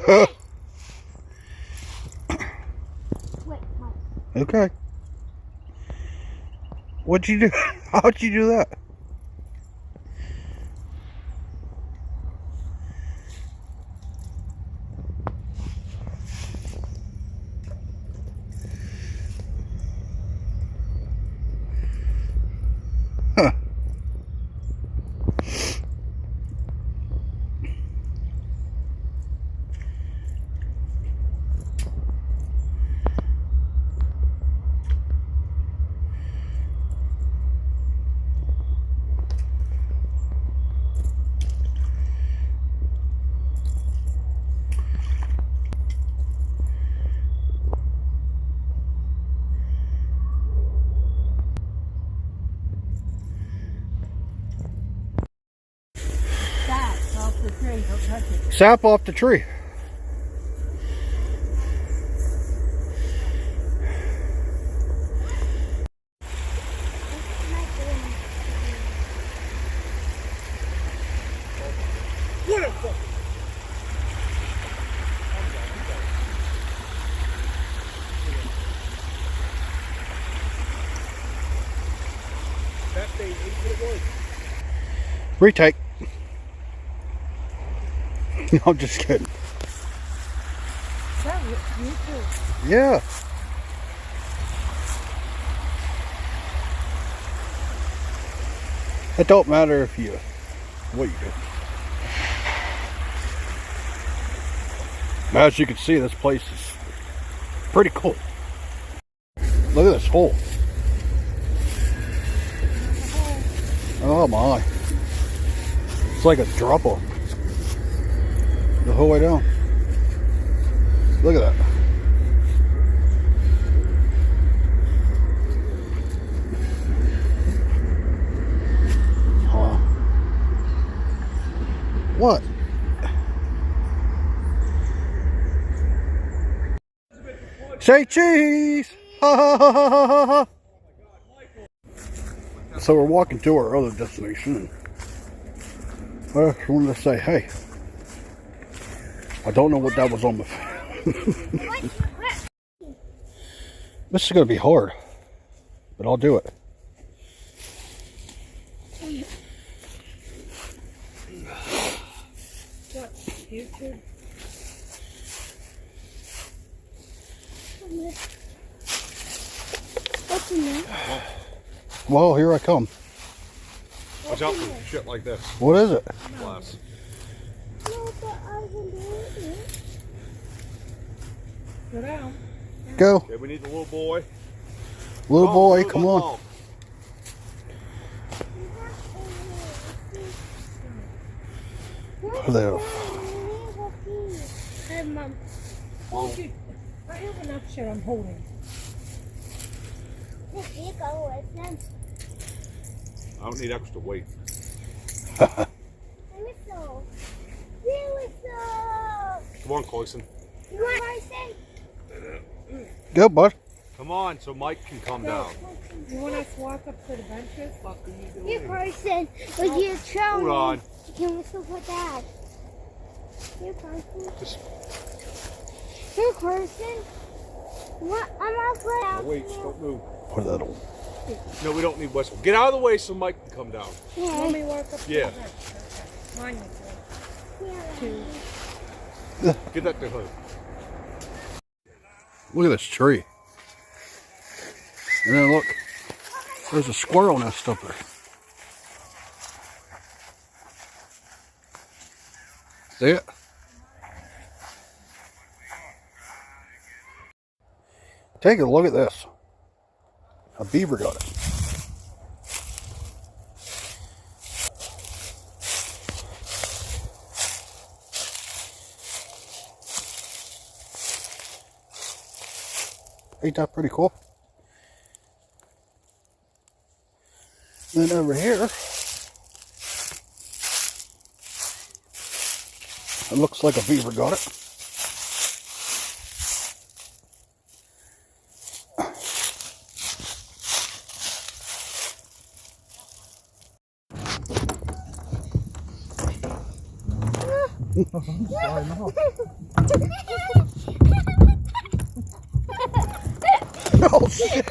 Wait, Mom. Okay. What'd you do? How'd you do that? Huh. That's off the tree. Don't touch it. Sap off the tree. Beautiful. That thing, what it was. Retake. No, I'm just kidding. That was beautiful. Yeah. It don't matter if you what you do. As you can see, this place is pretty cool. Look at this hole. Oh my. It's like a drop off. The whole way down. Look at that. Huh. What? Say cheese! Ha ha ha ha ha ha! So we're walking to our other destination. I just wanted to say, hey, I don't know what that was on my face. This is going to be hard, but I'll do it. What? YouTube? What's in there? Well, here I come. Watch out for shit like this. What is it? Glass. No, but I can do it. Go down. Go. Okay, we need the little boy. Little Oh, boy, little come ball. on. There. Hey, Mom. Hold you. I have enough shit I'm holding. You go with them. I don't need extra weight. Whistle. Whistle. Come on, Cloyson. You want Carson? Go, bud. Come on, so Mike can come down. You want us to walk up to the benches? What are you doing? Here, Carson. Would you show Hold me? on. Can whistle for Dad? Here, Carson. Just Here, Carson. What? I'm not put out. wait, don't move. Put that on. No, we don't need whistle. Get out of the way so Mike can come down. Let me walk up Yeah. to the bench. Okay. Mine is two. Get that to her. Look at this tree. And then look, there's a squirrel nest up there. See it? Take a look at this. A beaver got it. Ain't that pretty cool? Then over here, it looks like a beaver got it. Oh shit!